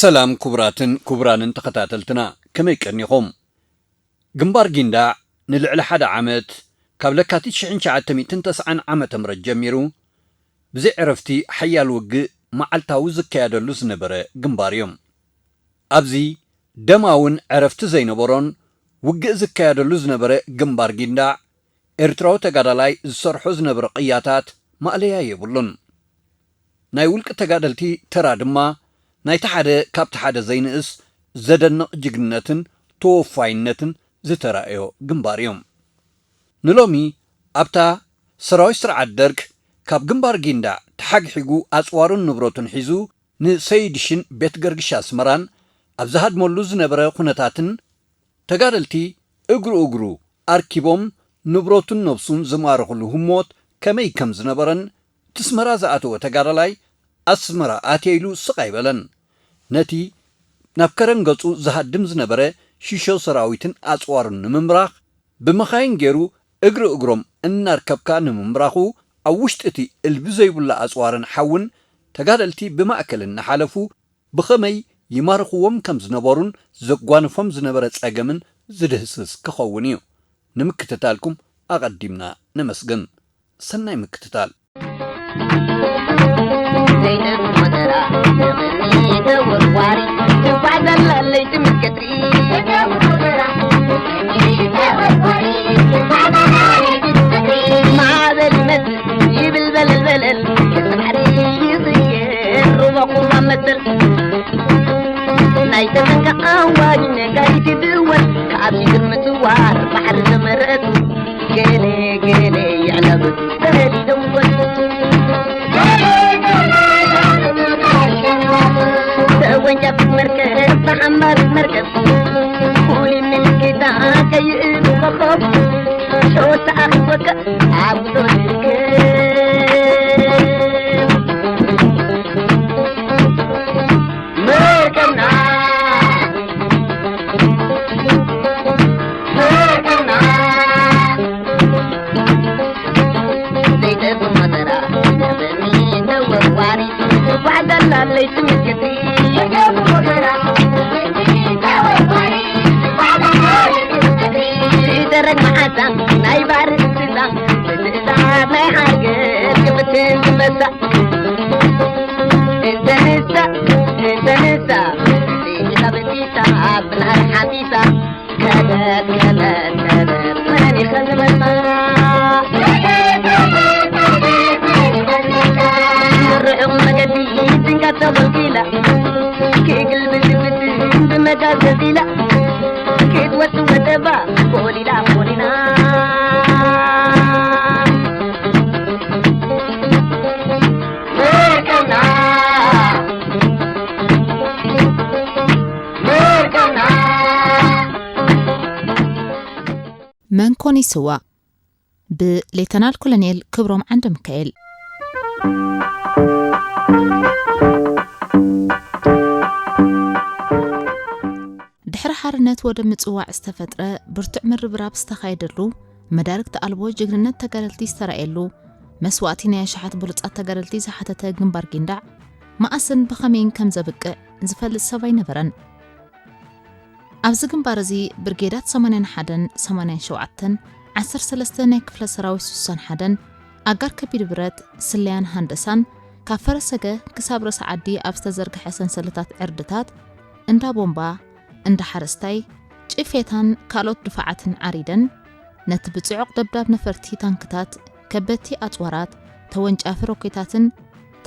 سلام كبران تخطاتلتنا كما يكرنيكم جنبار جندا نلعل حدا عامت قبل كاتيش تنتسعن عامت مرجميرو بزي عرفتي حيال وق معالتاو زكايا لوز نبره جنبار يوم أبزي دماون عرفت زينبورون وق زكايا لوز نبره جنبار جندا ارتراو تقادلاي زسرحوز نبر قياتات ما عليها يبولون نايولك تقادلتي ترادما نايت حدا كابت حدا زينئس زدن جغنتن توفاينتن زترائيو جنباريوم نلومي أبتا سراوي سرعة درك كاب جنبار جندا تحق حقو أسوارون نبروتن حيزو نسيدشن بيت غرغش اسمران أبزهاد مولوز نبرا خونتاتن تقارلتي اغرو أركيبوم نبروتن نبسون زمارغلو هموت كمي كمز نبرن تسمرا زاتو تقارلاي أسمرا آتيلو سقايبلن نتي نفكرن قلتو زهاد دمز نبرا شيشو سراويتن أسوارن نممراخ بمخاين جيرو اغروم النار كبكا نممراخو أوشتتي البزيبولا أسوارن حاون تقارلتي بمأكلن نحالفو بخمي يمارخوهم كمز نبارون زقوان فمز نبرت أجمن زدهسس كخوونيو نمكتتالكم أقدمنا نمسجن سناي مكتتال زينب مدرا تغني دور واري وبعد اللي تمكتري زينب مدرا تغني دور واري وبعد اللي تمكتري مع ذا المثل يبلبل البلل البحري يصير ربق ومثل نايتك أواجنا قايت دول كعبي المتوار بحر زمرته قلي يعلبت بلدي دول وين جاب مركب تحمر مركب قولي من كده كيئب وخب شو تأخذك عبد مركبنا زيت المدرة جبني دور واري وبعد اللي تمكتي زيت المدرة جبني دور واري وبعد جازيلا كيد وتبا بولينا بولينا منكوني سوا بليتنال كولونيل كبروم عند مكايل دحر حرنت ود مصواع استفتره برتع مربراب استخايدلو مدارك تقلبو جግንነት ተገረልቲ ዝተራየሉ መስዋዕቲ ናይ ሸሓት ብሉጻት ተገረልቲ ዝሓተተ ግንባር ጊንዳዕ ማእስን ብኸመይን ከም ዘብቅዕ ዝፈልጥ ሰባይ ነበረን ኣብዚ ግንባር እዚ ብርጌዳት 81 87 13 ናይ ክፍለ ሰራዊት 61 ኣጋር ከቢድ ብረት ስልያን ሃንደሳን ካብ ፈረሰገ ክሳብ ራስ ዓዲ ኣብ ዝተዘርግሐ ሰንሰለታት ዕርድታት እንዳ ቦምባ እንዳ ሓረስታይ ጭፌታን ካልኦት ድፋዓትን ዓሪደን ነቲ ብጽዑቕ ደብዳብ ነፈርቲ ታንክታት ከበቲ ኣጽዋራት ተወንጫፊ ሮኬታትን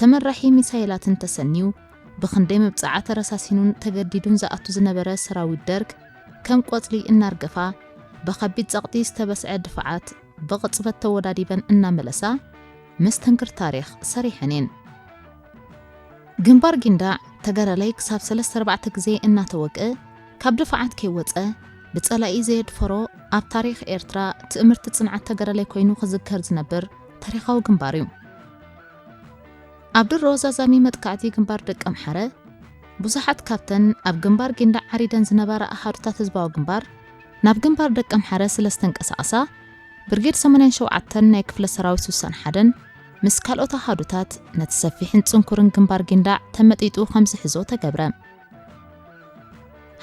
ተመራሒ ሚሳይላትን ተሰኒው ብኽንደይ መብጻዓት ረሳሲኑን ተገዲዱን ዝኣቱ ዝነበረ ሰራዊት ደርግ ከም ቆጽሊ እናርገፋ በኸቢድ ጸቕጢ ዝተበስዐ ድፋዓት ብቕጽበት ተወዳዲበን እናመለሳ መስተንክር ታሪኽ ሰሪሐንን ግንባር ጊንዳዕ ተገረላይ ክሳብ 3-4 ግዜ እናተወቀ ካብ ድፋዓት ከይወፀ ብጸላኢ ዘየድፈሮ ኣብ ታሪኽ ኤርትራ ትእምርቲ ጽንዓት ተገረላይ ኮይኑ ክዝከር ዝነብር ታሪኻዊ ግንባር እዩ ኣብ ድሮ ዛዛሚ መጥቃዕቲ ግንባር ደቀ ምሓረ ብዙሓት ካብተን ኣብ ግንባር ጊንዳዕ ዓሪደን ዝነበራ ኣሃዱታት ህዝባዊ ግንባር ናብ ግንባር ደቀ ምሓረ ስለስተንቀሳቐሳ ብርጌድ 87 ናይ ክፍለ ሰራዊት 61 ምስ ካልኦት ኣሃዱታት ነቲ ሰፊሕን ጽንኩርን ግንባር ጊንዳዕ ተመጢጡ ከም ዝሕዞ ተገብረ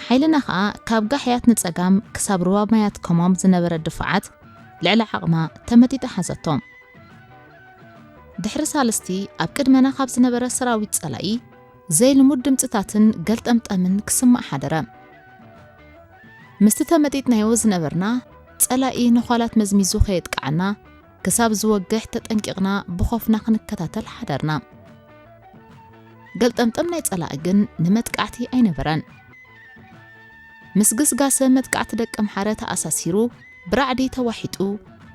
ሓይልና ኸኣ ካብ ጋሕያት ንጸጋም ክሳብ ሩባ ማያት ከሞም ዝነበረ ድፋዓት ልዕሊ ዓቕማ ተመጢጣ ሓዘቶም ድሕሪ ሳልስቲ ኣብ ቅድመና ካብ ዝነበረ ሰራዊት ጸላኢ ዘይልሙድ ድምጽታትን ገልጠምጠምን ክስማዕ ሓደረ ምስቲ ተመጢጥናዮ ዝነበርና ጸላኢ ንኋላት መዝሚዙ ኸየጥቃዓና ክሳብ ዝወግሕ ተጠንቂቕና ብኾፍና ክንከታተል ሓደርና ገልጠምጠም ናይ ጸላኢ ግን ንመጥቃዕቲ ኣይነበረን ምስ ግስጋሰ መጥቃዕቲ ደቀ ምሓረ ተኣሳሲሩ ብራዕዲ ተዋሒጡ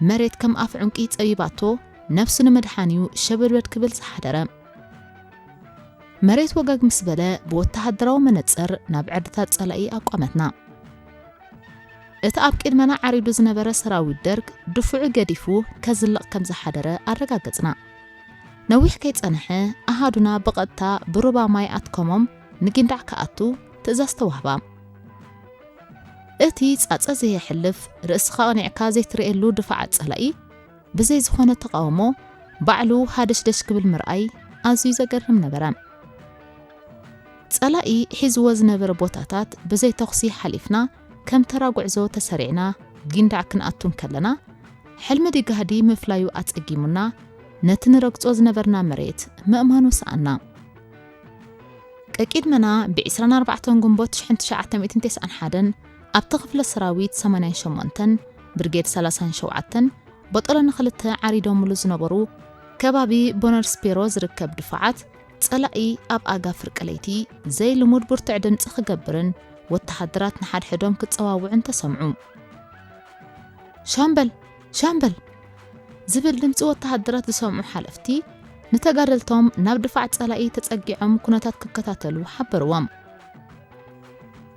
መሬት ከም ኣፍ ዕንቂ ጸቢባቶ ነፍሱ ንመድሓኒዩ ሸበድበድ ክብል ዝሓደረ መሬት ወጋግ ምስ በለ ብወተሃደራዊ መነጽር ናብ ዕርድታት ጸላኢ ኣቋመትና እቲ ኣብ ቅድመና ዓሪዱ ዝነበረ ሰራዊት ደርግ ድፉዑ ገዲፉ ከዝልቕ ከም ዝሓደረ ኣረጋገጽና ነዊሕ ከይጸንሐ ኣሃዱና ብቐጥታ ብሩባ ማይ ኣትከሞም ንጊንዳዕ ከኣቱ ትእዛዝ ተዋህባ እቲ ጻጸ ዘየሕልፍ ርእስኻ ቐኒዕካ ዘይትርእየሉ ድፋዓት ጸላኢ ብዘይ ዝኾነ ተቃውሞ ባዕሉ ሃደሽደሽ ክብል ምርኣይ ኣዝዩ ዘገርም ነበረ ጸላኢ ሒዝዎ ዝነበረ ቦታታት ብዘይ ተኽሲ ሓሊፍና ከም ተራ ጉዕዞ ተሰሪዕና ጊንዳዕ ክንኣቱን ከለና ሕልሚ ዲጋህዲ ምፍላዩ ኣጸጊሙና ነቲ ንረግጾ ዝነበርና መሬት ምእማኑ ሰኣና ቀቂድመና ብ24 ግንቦት 1991 ኣብቲ ክፍለ ሰራዊት 88 ብርጌድ 37 በጠለና ክልተ ዓሪዶምሉ ዝነበሩ ከባቢ ቦነርስፔሮ ዝርከብ ድፋዓት ጸላኢ ኣብ ኣጋፍ ፍርቀለይቲ ዘይልሙድ ብርቱዕ ድምጺ ክገብርን ወተሃደራት ንሓድሕዶም ክጸዋውዑን ተሰምዑ ሻምበል ሻምበል ዝብል ድምጺ ወተሃደራት ዝሰምዑ ሓለፍቲ ንተጋደልቶም ናብ ድፋዕ ጸላኢ ተጸጊዖም ኩነታት ክከታተሉ ሓበርዎም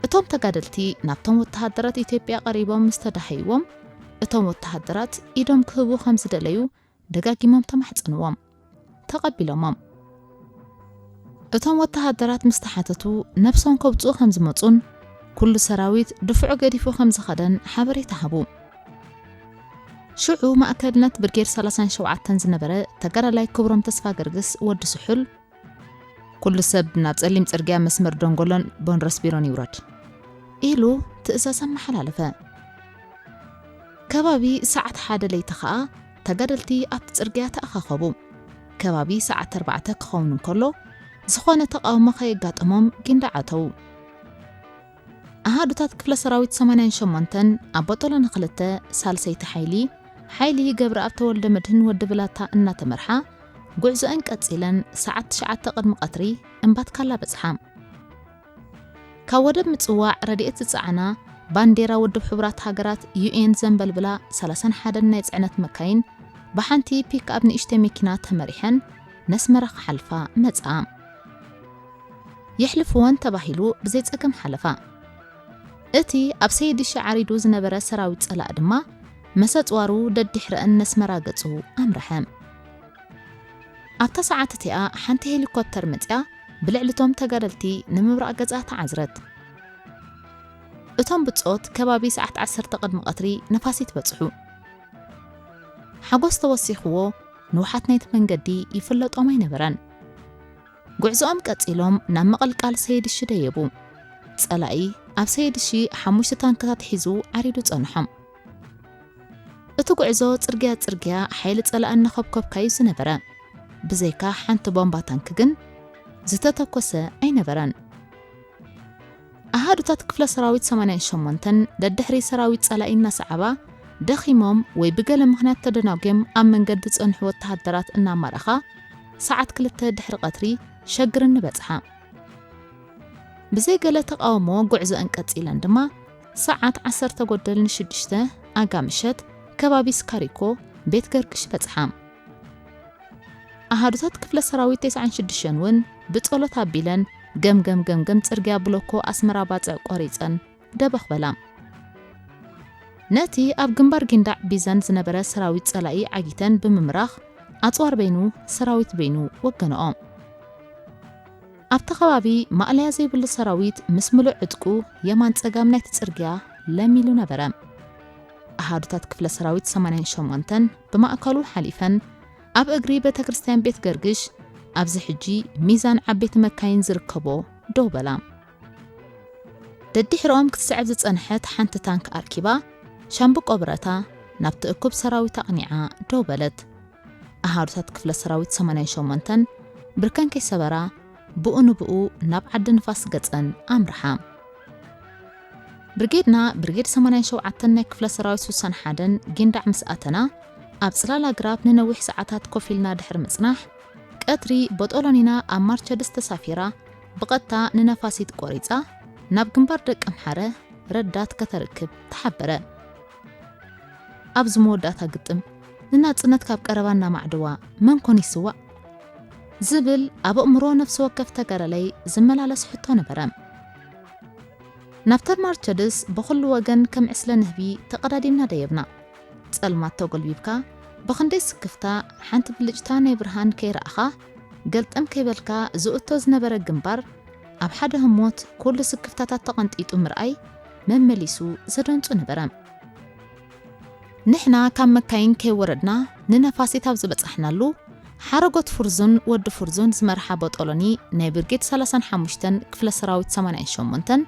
እቶም ተጋደልቲ ናብቶም ወተሃደራት ኢትዮጵያ ቀሪቦም ምስተዳሃይዎም እቶም ወተሃደራት ኢዶም ክህቡ ከም ዝደለዩ ደጋጊሞም ተማሕጽንዎም ተቐቢሎሞም እቶም ወተሃደራት ምስተሓተቱ ነፍሶም ከብጽኡ ከም ዝመጹን ኩሉ ሰራዊት ድፍዑ ገዲፉ ከም ዝኸደን ሓበሬታ ሃቡ ሽዑ ማእከልነት ብርጌድ 37 ዝነበረ ተጋዳላይ ክብሮም ተስፋ ገርግስ ወዲ ስሑል ኩሉ ሰብ ናብ ጸሊም ጽርግያ መስመር ደንጎሎን ቦንረስቢሮን ይውረድ ኢሉ ትእዛዝ መሓላለፈ ከባቢ ሰዓት 1 ለይቲ ኸኣ ተጋደልቲ ኣብቲ ጽርግያ ተኣኻኸቡ ከባቢ ሰዓት 4 ክኸውን እንከሎ ዝኾነ ተቃውሞ ከየጋጠሞም ጊንዳዕ ኣተው ኣሃዱታት ክፍለ ሰራዊት 88 ኣብ በጠለና ክልተ ሳልሰይቲ ሓይሊ ገብረ ኣብ ተወልደ መድህን ወዲ ብላታ እናተመርሓ ጉዕዞአን ቀጺለን ሰዓት 9 ቅድሚ ቀትሪ እምባት ካላ በጽሓ ካብ ወደብ ምጽዋዕ ረድኤት ዝጸዓና ባንዴራ ውድብ ሕቡራት ሃገራት UN ዘንበልብላ 31 ናይ ጽዕነት መካይን ብሓንቲ ፒክኣፕ ንእሽተይ መኪና ተመሪሐን ነስመራ ክሓልፋ መጻ يحلفون ተባሂሉ ብዘይ ጸገም ሓለፋ እቲ ኣብ ሰይድሽ ዓሪዱ ዝነበረ ሰራዊት ጸላእ ድማ መሰጽዋሩ ደድሕረአን ነስመራ ገጹ ኣምረሐ ኣብታ ሰዓት እቲኣ ሓንቲ ሄሊኮፕተር መጽያ ብልዕልቶም ተጋደልቲ ንምብራቕ ገጻ ተዓዝረት እቶም ብጾት ከባቢ ሰዓት 10 ቅድሚ ቀትሪ ነፋሲት በጽሑ ሓጎስ ተወሲኽዎ ንውሓት ናይቲ መንገዲ ይፍለጦም ኣይነበረን ጉዕዞኦም ቀጺሎም ናብ መቐልቃል ሰይድሽ ደየቡ ጸላኢ ኣብ ሰይድሽ 5 ታንክታት ሒዙ ዓሪዱ ጸንሖም እቲ ጉዕዞ ጽርግያ ሓይሊ ጸላእ ንኸብከብካዩ ዝነበረ ብዘይካ ሓንቲ ቦምባ ታንክ ግን ዝተተኮሰ ኣይነበረን ኣሃዱታት ክፍለ ሰራዊት 88 ደድሕሪ ሰራዊት ጸላኢ እናሰዓባ ደኺሞም ወይ ብገለ ምኽንያት ተደናግዮም ኣብ መንገዲ ጽንሑ ወተሃደራት እናማረኻ ሰዓት 2 ድሕሪ ቀትሪ ሸግር ንበጽሓ ብዘይ ገለ ተቃውሞ ጉዕዞ እንቀጺለን ድማ ሰዓት 10:06 ኣጋምሸት ከባቢ ስካሪኮ ቤት ገርግሽ በጽሓ ኣሃዱታት ክፍለ ሰራዊት 96 ውን ብጸሎት ኣቢለን ገምገም ጽርግያ ብሎኮ ኣስመራ ባጽዕ ቆሪጸን ደበኽበላ ነቲ ኣብ ግንባር ጊንዳዕ ቢዘን ዝነበረ ሰራዊት ጸላኢ ዓጊተን ብምምራኽ ኣጽዋር በይኑ ሰራዊት በይኑ ወገነኦም ኣብቲ ከባቢ ማእለያ ዘይብሉ ሰራዊት ምስ ምሉእ ዕጥቁ የማን ጸጋም ናይቲ ጽርግያ ለሚሉ ነበረ ኣሃዱታት ክፍለ ሰራዊት 88 ብማእከሉ ሓሊፈን ኣብ እግሪ ቤተክርስትያን ቤት ገርግሽ ኣብዚ ሕጂ ሚዛን ዓበይቲ መካይን ዝርከቦ ደው በላ ደድሕሮም ክትስዕብ ዝጸንሐት ሓንቲ ታንክ ኣርኪባ ሻምብቆ ብረታ ናብቲ እኩብ ሰራዊት ኣቕኒዓ ደው በለት ኣሃዱታት ክፍለ ሰራዊት 88 ብርከን ከይሰበራ ብኡ ንብኡ ናብ ዓዲ ንፋስ ገጸን ኣምርሓ ብርጌድና ብርጌድ 87 ናይ ክፍለ ሰራዊት 61 ጊንዳዕ ምስኣተና ኣብ ጽላል ኣግራብ ንነዊሕ ሰዓታት ኮፍ ኢልና ድሕሪ ምጽናሕ ቀትሪ ቦጦሎኒና ኣብ ማርቸድስ ተሳፊራ ብቐጥታ ንነፋሲት ቆሪጻ ናብ ግንባር ደቂ ኣምሓረ ረዳት ከተርክብ ተሓበረ ኣብ ዝመወዳእታ ግጥም ንናጽነት ካብ ቀረባና ማዕድዋ መን ኮን ይስዋዕ ዝብል ኣብ እምሮ ነፍሲ ወከፍ ተጋዳላይ ዝመላለስ ሕቶ ነበረ ናብተር ማርቸድስ ብኹሉ ወገን ከም ዕስለ ንህቢ ተቐዳዲምና ደየብና ጸልማት ተጎልቢብካ ብኽንደይ ስክፍታ ሓንቲ ብልጭታ ናይ ብርሃን ከይረኣኻ ገልጠም ከይበልካ ዝእቶ ዝነበረ ግንባር ኣብ ሓደ ህሞት ኩሉ ስክፍታታት ተቐንጢጡ ምርኣይ መመሊሱ ዘደንጹ ነበረ ንሕና ካብ መካይን ከይወረድና ንነፋሲት ኣብ ዝበጽሕናሉ ሓረጎት ፍርዙን ወዲ ፍርዙን ዝመርሓ ቦጦሎኒ ናይ ብርጌድ 35 ክፍለ ሰራዊት 88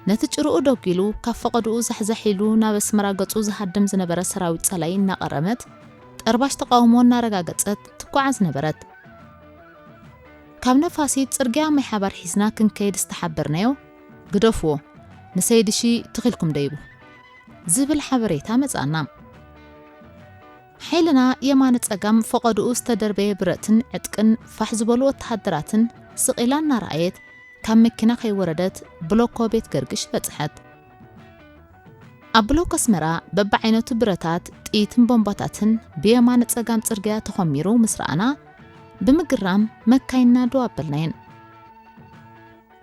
ነቲ ጭርኡ ደጊሉ ካብ ፈቐድኡ ዘሕዘሒሉ ናብ ኣስመራ ገጹ ዝሃድም ዝነበረ ሰራዊት ጸላይ እናቐረመት ጠርባሽ ተቃውሞ እናረጋገጸት ትጓዓዝ ነበረት ካብ ነፋሲት ጽርግያ ማይ ሓባር ሒዝና ክንከይድ ዝተሓበርናዮ ግደፍዎ ንሰይድሺ ትኽልኩም ደይቡ ዝብል ሓበሬታ መጻና ሓይልና የማነ ጸጋም ፈቐድኡ ዝተደርበየ ብረትን ዕጥቅን ፋሕ ዝበሉ ወተሃደራትን ስቂላ እናረኣየት ካብ መኪና ከይወረደት ብሎኮ ቤት ገርግሽ በጽሐት ኣብ ብሎኮ ኣስመራ በብዓይነቱ ብረታት ጥይትን ቦምባታትን ብየማነ ጸጋም ጽርግያ ተኸሚሩ ምስራኣና ብምግራም መካይና ዶ ኣበልናየን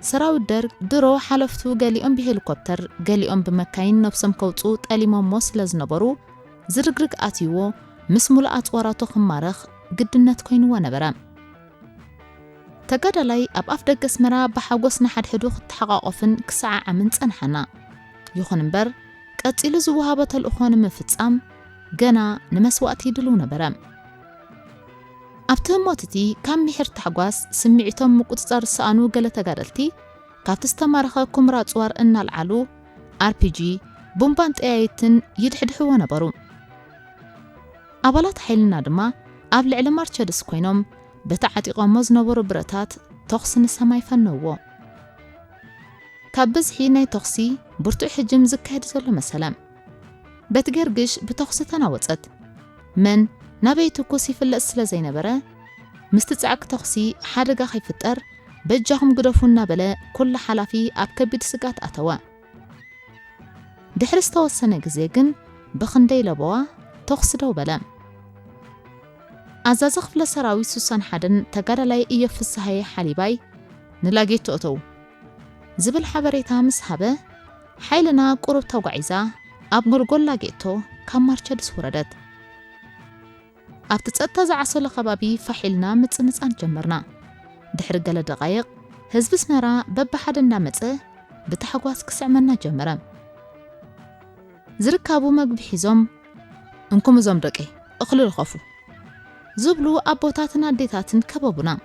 ሰራዊት ደርግ ድሮ ሓለፍቱ ገሊኦም ብሄሊኮፕተር ገሊኦም ብመካይን ነፍሶም ከውጹ ጠሊሞም ስለ ዝነበሩ ዝርግርግ ኣትይዎ ምስ ሙሉእ ኣጽዋራቱ ክማረኽ ግድነት ኮይንዎ ነበረ ተጋዳላይ ኣብ ኣፍ ደገ ኣስመራ ብሓጎስ ንሓድሕዱ ክትሓቋቆፍን ክሰዓዓምን ጸንሐና ይኹን እምበር ቀጺሉ ዝወሃበ ተልእኾ ንምፍጻም ገና ንመስዋዕቲ ይድልው ነበረ ኣብቲ ህሞትቲ ካብ ምሕር ተሓጓስ ስምዒቶም ምቁጽጻር ዝሰኣኑ ገለ ተጋደልቲ ካብቲ ዝተማረኸ ኩምራ ጽዋር እናልዓሉ RPG ቦምባን ጠያይትን ይድሕድሕዎ ነበሩ ኣባላት ሓይልና ድማ ኣብ ልዕሊ ማርቸድስ ኮይኖም በተዓጢቖሞ ዝነበሩ ብረታት ተኽሲ ንሰማይ ፈነዎ ካብ ብዝሒ ናይ ተኽሲ ብርቱዕ ሕጅም ዝካየድ ዘሎ መሰለ ቤት ገርግሽ ብተኽሲ ተናወጸት መን ናበይ ትኩስ ይፍለጥ ስለ ዘይነበረ ምስቲ ጻዕቅ ተኽሲ ሓደጋ ከይፍጠር بجاهم قدفونا بلا كل حلافي أب كبيد سقات أتوا دحر استوسنا جزيجن بخندي لبوا تخصدو بلا أزاز خفل سراوي سوسان حدن تقارلاي إيا فسهاي حاليباي نلاقي تؤتو زبل حبريتها مسحبة حيلنا قرب توقعيزا أب قلقل لاقيتو كم مرشدس وردت أب تتأتى زعسل خبابي فحيلنا متنسان جمرنا دحر قل دقايق هزب سمرا بب حدنا متأ بتحقواس كسعمنا جمرا زركابو مقبحيزم انكم زم دقي اخلو الخافو زبلو أبوتاتنا ديتاتن كبابنا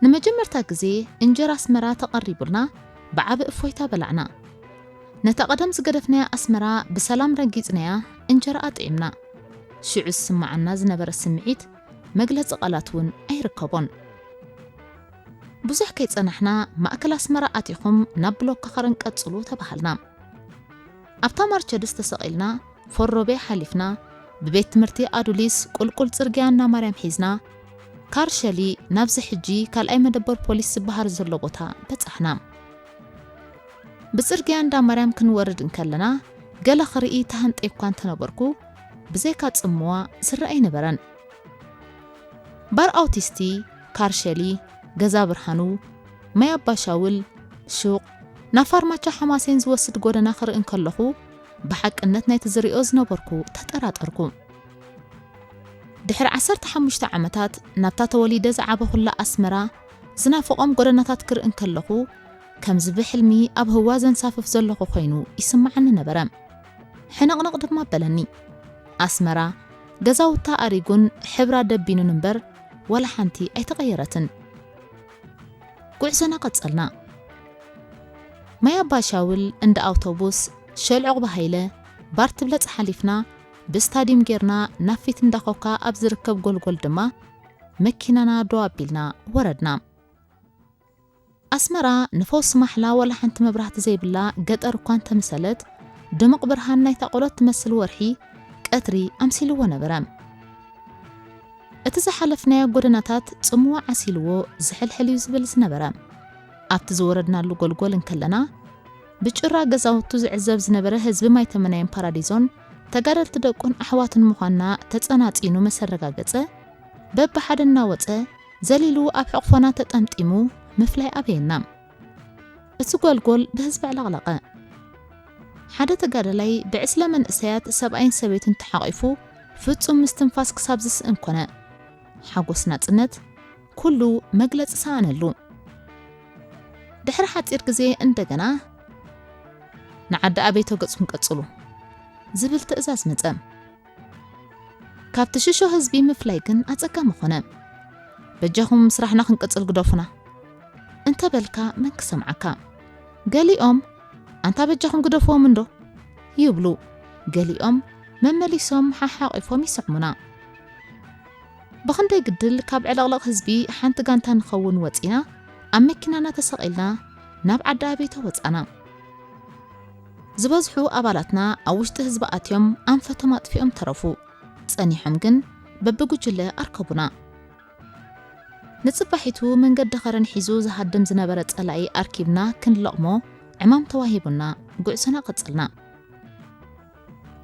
نمجمرتا قزي انجر أسمرا تقريبنا بعب إفويتا بلعنا نتقدم زقدفنا أسمرا بسلام رنجيزنا انجر أطعمنا شعو السمعنا زنبر السمعيت مقلت قلاتون أي ركبون بزح كيت أنحنا ما أكل أسمرا أتيخم نبلو كخرن كتسلو تبحلنا أبتا مرشدس تسقلنا فروبي حليفنا ببيت مرتي أدوليس كل ترجعنا مريم حيزنا كارشلي نبز حجي كالأي مدبر بوليس بحر زلوبوتا بتحنا بترجعنا دا مريم كنورد نكلنا قال خريئي تهنت إبقان تنبركو بزيكات أموا سرعي نبرن بار أوتيستي كارشلي جزا برهانو ما يبا شاول شوق نفر ما حماسين زوسد قودنا خر انكاللخو بحق انتنا يتزريوز نبركو تتقراتركو دحر 15 عمتات نبتات وليدة زعابه خلا أسمرا زنافقهم قودناتات كر انكاللخو كم زبحلمي أب هوازن سافف زلخو خينو يسمعنا نبرم حنا نقدر ما بلني أسمرا جزاو تاريقون حبرا دبينو نمبر ولا حنتي أي تغيرتن قعسنا قد سألنا ما يبا شاول عند أوتوبوس شل عقب هيلة بارت بلت حليفنا بستاديم جيرنا نفيت ندخوكا أبزركب قول دما مكيننا دوابيلنا وردنا أسمرا نفوس محلا ولا حنت مبرحت زي بالله قد أرقان تمثلت دمق برهان نيتقولت تمثل ورحي كأتري أمسيلو ونبرام اتزحلفنا قرناتات تسموا عسيلو زحل حليو زبل سنبرام أبتزوردنا اللو قول انكلنا بجرا قزاوتو زعزب زنبره هزب ما يتمنين باراديزون تقارل تدقون أحوات مخانا تتساناتينو مسرقا قزة بب حدنا وطة زليلو أب حقفانا تتأمتيمو مفلاي أبينام اتسقول بهزب على حدا تقارلي بعسلا من إسيات 70 سبيت تحقيفو فتسوم مستنفاس كسابزس انكونا حاقوسنا تنت كلو مقلت سانلو دحر حاتير قزي اندقنا نعد أبيتو قصم قصلو زبل تأزاز متأم كابتششو هزبي مفلايقن أتأكا مخونا بجاهم سرحنا خنقصل قدوفنا انت بلكا منك سمعكا قالي انت بجاهم قدوفو مندو يبلو قالي ممليسوم حاقفوم يسعمنا بخندي قدل كاب علاقلق هزبي حانت قانتا نخون وطينا أمكننا تسقيلنا ناب عدا بيتو وطانا زبازحو أبالاتنا أوشت هزباتيوم أنفتو مطفئهم ترفو تسانيحهم جن ببقو جلة أركبنا نتصبحيتو من قد خرن حيزو زهدم زنبرت ألاي أركبنا كن لقمو عمام تواهيبنا قعسنا قتلنا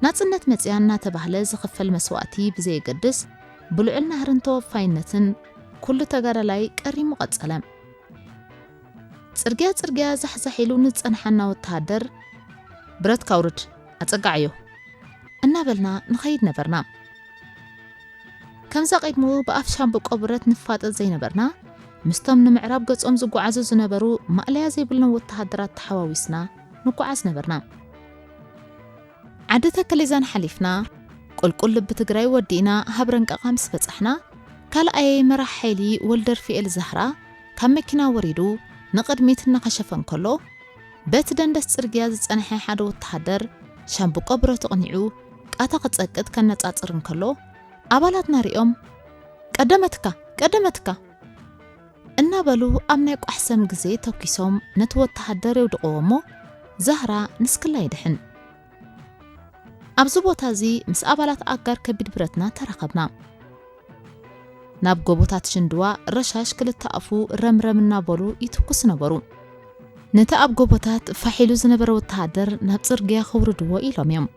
ناتسنت متيانا تبهل زخفل مسواتي بزي قدس بلعلنا هرنتو فاينتن كل تقارلاي كريمو قتلم ترجع زحزحيلو نتصنحنا وتهدر برد كاورد أتقعيو النابلنا نخيد نبرنا كم زقيدمو بأفشان بقبرت نفات زي نبرنا مستم نمعراب قصم زقو عزوز نبرو مقليا زي بلنا وتهدرات تحواويسنا نقو عز نبرنا عادة كليزان حليفنا كل بتقراي ودينا هبرنك أقامس بتصحنا كال أي مراحيلي ولدر في الزهرة كم مكنا وريدو نقدميتنا خشفن كله بيت دندس ترجياز أنحي حدو التحدر شامبو قبرة تقنعو أعتقد أكد كانت أتصرن كله أبالاتنا ريوم قدمتك إنا بلو أمنيك أحسن قزي توكيسوم نتوى التحدر ودقومو زهرة نسكلا يدحن أبزبو تازي مس أبالات أقار كبيد برتنا ترقبنا ናብ ጎቦታት ሽንድዋ ረሻሽ ክልተ ኣፉ ረምረም እናበሉ ይትኩስ ነበሩ ነቲ ኣብ ጎቦታት ፋሒሉ ዝነበረ ወተሃደር ናብ ጽርግያ ኸውርድዎ ኢሎም እዮም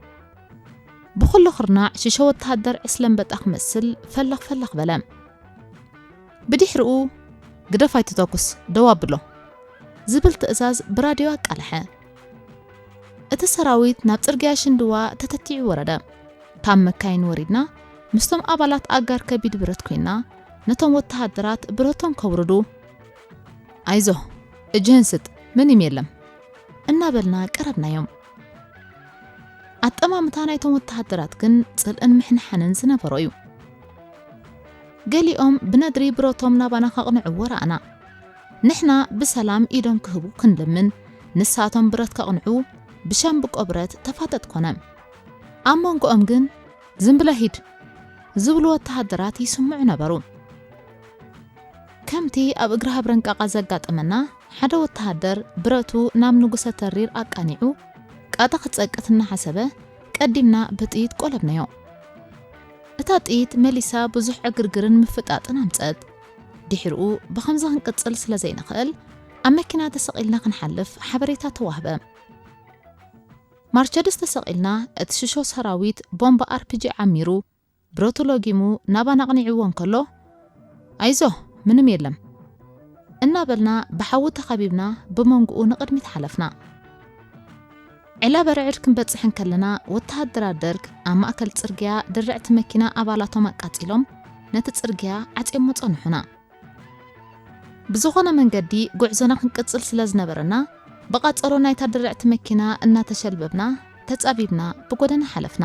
ብኹሉ ኽርናዕ ሽሾ ወተሃደር ዕስለም በጣኽ መስል ፈለኽ በለ ብድሕሪኡ ግደፍ ኣይትተኩስ ደው ኣብሎ ዝብል ትእዛዝ ብራድዮ ኣቃልሐ እቲ ሰራዊት ናብ ጽርግያ ሽንድዋ ተተቲዑ ወረደ ካብ መካይን ወሪድና ምስቶም ኣባላት ኣጋር ከቢድ ብረት ኮይና ነቶም ወተሃደራት ብረቶም ከውርዱ ኣይዞ እጅህን ስጥ ምንም የለም እናበልና ቀረብናዮም ኣጠማምታ ናይቶም ወተሃደራት ግን ጽልእን ምሕንሓንን ዝነበሮ እዩ ገሊኦም ብነድሪ ብረቶም ናባና ከቕንዕዎ ረኣና ንሕና ብሰላም ኢዶም ክህቡ ክንልምን ንሳቶም ብረት ከቕንዑ ብሻምብቆ ብረት ተፋጠጥ ኮነ ኣብ መንጎኦም ግን ዝምብለ ሂድ ዝብሉ ወተሃደራት ይስምዑ ነበሩ ከምቲ ኣብ እግሪ ሃብረንቃቃ ዘጋጠመና ሓደ ወተሃደር ብረቱ ናብ ንጉሰ ተሪር ኣቃኒዑ ቃጣ ክጸቅት እናሓሰበ ቀዲምና ብጥይት ቆለብናዮ እታ ጥይት መሊሳ ብዙሕ ዕግርግርን ምፍጣጥን ኣምጸት ድሕሪኡ ብኸምዚ ክንቅጽል ስለ ዘይንኽእል ኣብ መኪና ተሰቒልና ክንሓልፍ ሓበሬታ ተዋህበ ማርቸድስ ተሰቒልና እቲ ሽሾ ሰራዊት ቦምባ አርፒጂ ዓሚሩ ብረቱ ሎጊሙ ናባና ቕኒዕዎ እንከሎ ኣይዞ ምንም የለም እናበልና ብሓዊ ተኸቢብና ብመንጉኡ ንቕድሚት ሓለፍና ዕላ በርዕድ ክንበጽሕን ከለና ወተሃደራት ደርግ ኣብ ማእከል ጽርግያ ድርዕቲ መኪና ኣባላቶም ኣቃጺሎም ነቲ ጽርግያ ዓጺሞ ጸንሑና ብዝኾነ መንገዲ ጉዕዞና ክንቅጽል ስለ ዝነበረና በቃጸሎ ናይታ ድርዕቲ መኪና እናተሸልበብና ተጻቢብና ብጎደና ሓለፍና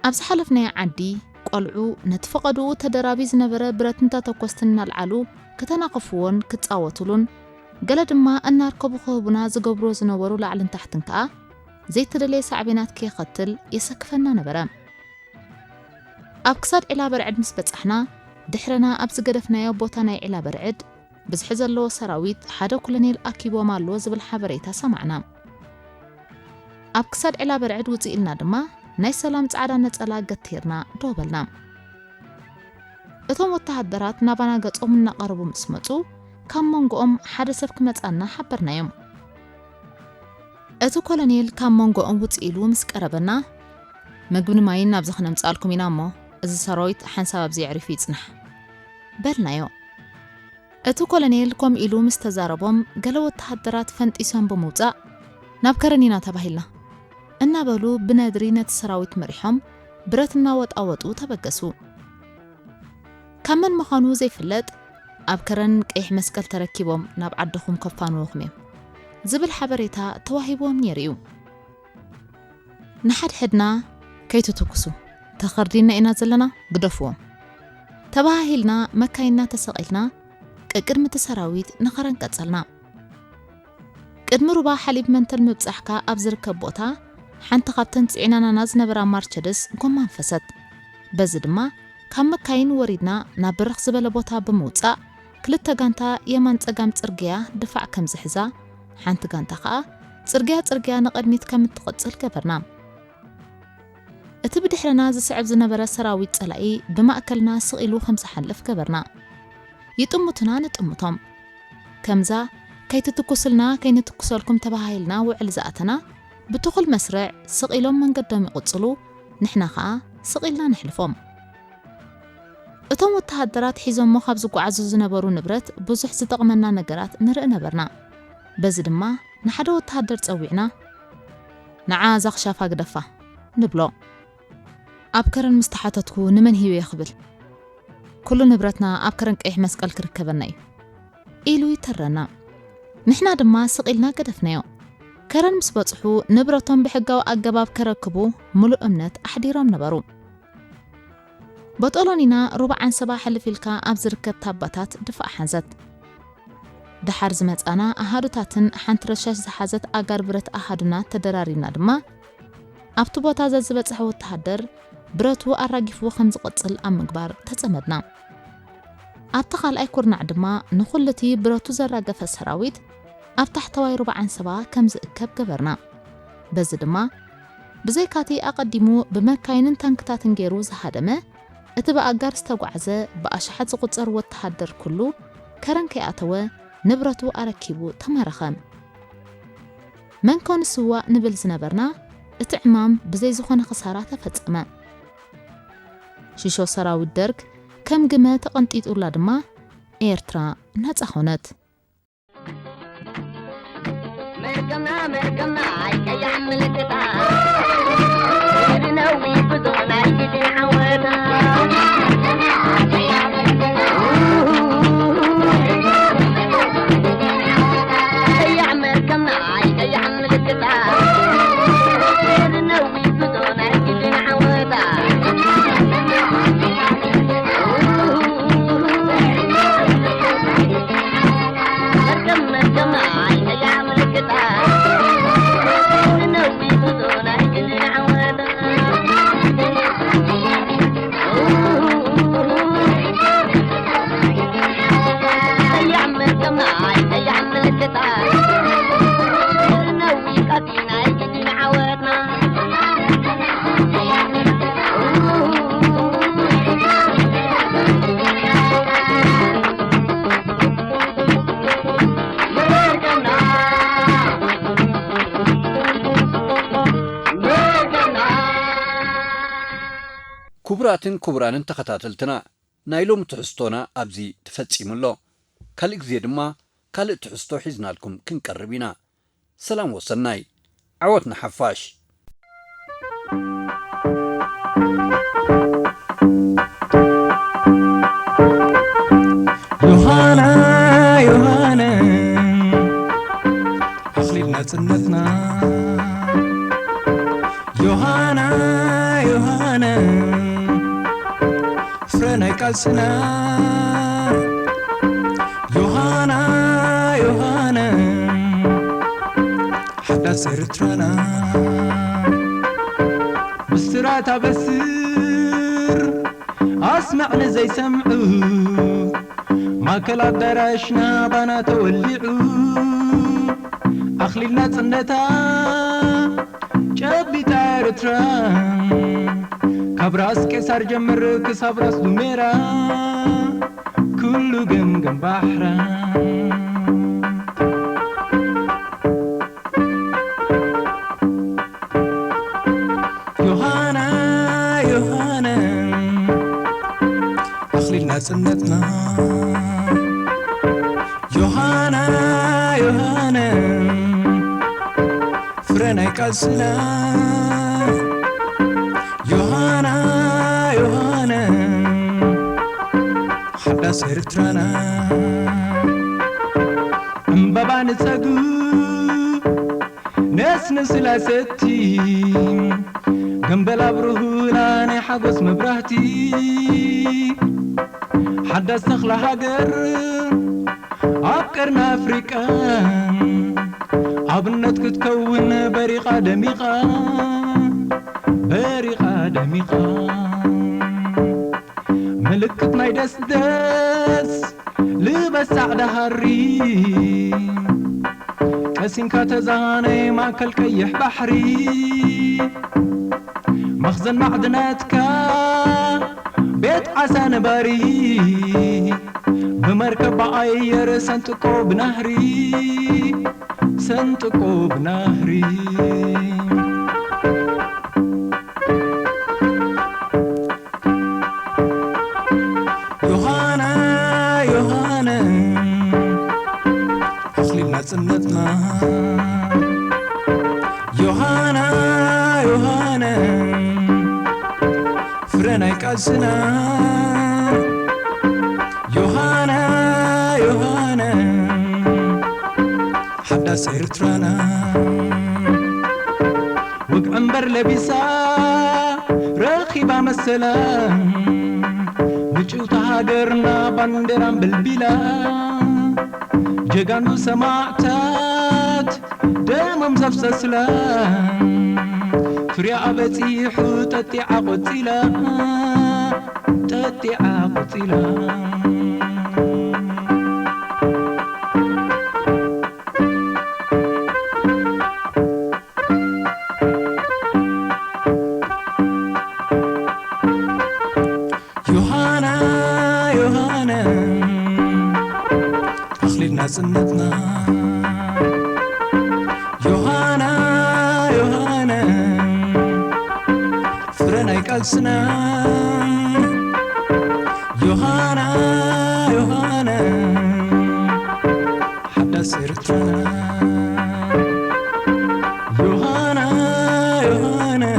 ኣብ ዝሓለፍናዮ ዓዲ ቆልዑ ነቲ ፈቐድኡ ተደራቢ ዝነበረ ብረት እንተተኰስትን እናልዓሉ ከተናኸፍዎን ክጻወቱሉን ገለ ድማ እናርከቡ ክህቡና ዝገብሮ ዝነበሩ ላዕልን ታሕትን ከዓ ዘይተደለየ ሳዕቤናት ከይኸትል የሰክፈና ነበረ ኣብ ክሳድ ዒላ በርዕድ ምስ በጻሕና ድሕረና ኣብ ዝገደፍናዮ ቦታ ናይ ዒላ በርዕድ ብዝሒ ዘለዎ ሰራዊት ሓደ ኮሎኔል ኣኪቦም ኣሎ ዝብል ሓበሬታ ሰማዕና ኣብ ክሳድ ዒላ በርዕድ ውፅእ ኢልና ድማ ናይ ሰላም ጻዕዳ ነጸላ ገቲርና ዶበልና እቶም ወተሃደራት ናባና ገጾም እናቐረቡ ምስ መጹ ካብ መንጎኦም ሓደ ሰብ ክመጻና ሓበርናዮም እቲ ኮሎኔል ካብ መንጎኦም ውፅእ ኢሉ ምስ ቀረበና ምግብን ማይን ናብ ዝኽነምጻልኩም ኢና እሞ እዚ ሰራዊት ሓንሳብ ኣብዚ ዕሪፉ ይጽንሕ በልናዮ እቲ ኮሎኔል ከም ኢሉ ምስ ተዛረቦም ገለ ወተሃደራት ፈንጢሶም ብምውጻእ ናብ ከረኒና ተባሂልና እናበሉ ብነድሪ ነቲ ሰራዊት መሪሖም ብረትና ወጣወጡ ተበገሱ ከመን ምዃኑ ዘይፍለጥ ኣብ ከረን ቀይሕ መስቀል ተረኪቦም ናብ ዓድኹም ከፋንዎኹም እዮም ዝብል ሓበሬታ ተዋሂቦም ነይሩ ንሓድሕድና ከይትትኩሱ ተኸርዲና ኢና ዘለና ግደፍዎም ተባሂልና መካይና ተሰቒልና ቅድሚ እቲ ሰራዊት ንኸረን ቀጸልና ቅድሚ ሩባ ሓሊብ መንተል ምብጻሕካ ኣብ ዝርከብ ቦታ ሓንቲ ካብተን ጽዒናናና ዝነበራ ማርቸድስ ጎማን ፈሰት በዚ ድማ ካብ መካይን ወሪድና ናብ በረኽ ዝበለ ቦታ ብምውጻእ ክልተ ጋንታ የማን ጸጋም ጽርግያ ድፋዕ ከም ዝሕዛ ሓንቲ ጋንታ ከዓ ጽርግያ ንቐድሚት ከም እትቕጽል ገበርና እቲ ብድሕረና ዝስዕብ ዝነበረ ሰራዊት ጸላኢ ብማእከልና ስቒሉ ከም ዝሓልፍ ገበርና ይጥሙትና ንጥሙቶም ከምዛ ከይትትኩስልና ከይንትኩሰልኩም ተባሂልና ውዕል ዝኣተና ብትኹል መስርዕ ስቒሎም መንገዶም ይቕጽሉ ንሕና ከዓ ስቒልና ንሕልፎም እቶም ወተሃደራት ሒዞሞ ካብ ዝጓዓዙ ዝነበሩ ንብረት ብዙሕ ዝጠቕመና ነገራት ንርኢ ነበርና በዚ ድማ ንሓደ ወተሃደር ጸዊዕና ንዓ ዛኽሻፋ ግደፋ ንብሎ ኣብ ከረን ምስተሓተትኩ ንመን ሂበ ይኽብል ኩሉ ንብረትና ኣብ ከረን ቀይሕ መስቀል ክርከበና እዩ ኢሉ ይተረና ንሕና ድማ ስቒልና ገደፍናዮ ከረን ምስ በጽሑ ንብረቶም ብሕጋዊ ኣገባብ ከረክቡ ሙሉእ እምነት ኣሕዲሮም ነበሩ በጠሎኒና ሩብዓን ሰባ ሕልፊልካ ኣብ ዝርከብ ታባታት ድፋዕ ሓንዘት ድሓር ዝመጻና ኣሃዱታትን ሓንቲ ረሻሽ ዝሓዘት ኣጋር ብረት ኣሃዱና ተደራሪብና ድማ ኣብቲ ቦታ ዘዝበጽሐ ወተሃደር ብረቱ ኣራጊፍዎ ከም ዝቕጽል ኣብ ምግባር ተጸመድና ኣብቲ ኻልኣይ ኩርናዕ ድማ ንኹልቲ ብረቱ ዘራገፈ ሰራዊት ኣብ ታሕተዋይ ሩብዓን ሰባ ከም ዝእከብ ገበርና በዚ ድማ ብዘይካቲ ኣቐዲሙ ብመካይንን ታንክታትን ገይሩ ዝሃደመ اتبقى استوعزة بأشحات زقصر وتحدر كله كرنكي أتوى نبرتو أركيبو تمارخم من كون سوا نبل زنبرنا اتعمام بزي زخون خسارات فتسما شيشو سراو الدرك كم جمع تقنطيت أولاد ما إيرترا نهت أخونت مرقمنا عايكا يعمل كتا نوي بدون عايكي حوانا كبرانن تخاتلتنا نايلوم تحستونا أبزي تفتسيم الله كالك زيد ما كالك تحستو حزنا لكم كنقربينا سلام وصلناي عوتنا حفاش يوهانا أخلينا تنتنا يوهانا فرنا كالسنا يوهانا حتى سرتنا بسرعة بسر أسمعنا زي سمعو ما كل درشنا بنا تولعو أخلينا تنتا جبي تارتران كبراس كسر جمر كسبراس دميرا كله جم بحرا يوهانا أخلينا سنتنا يوهانا فرنا كالسنا يوهانا حتى سرتنا امبابان تساقو ناس نسلاستي جنبلا بروهولاني حقوس مبرهتي حدا استخلى هاجر عبكرنا أفريقيا عبنت كتكون بريقة دميقة ملكتنا يدس لبس عدا هاري كاسين كاتزاني ماكل كيح بحري مخزن معدناتك بيت عسان باري بمركب عير سنتقو بنهري يوهانا أخلينا سنتنا يوهانا فرنا يكاسنا يوهانا حدا سيرترانا وقعنبر لبسا رخيبا مسلام بجو تهاجرنا باندران بالبلا جيغانو سماعتات دمم زفزسلام فريا أبتيحو تتيعا قتلا يوهانا فرنا يقلسنا يوهانا يوهانا حدث إرترانا يوهانا يوهانا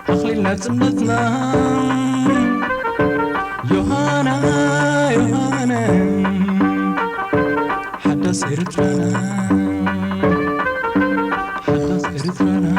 أخلينا تمتنا يوهانا يوهانا حدث إرترانا حدث إرترانا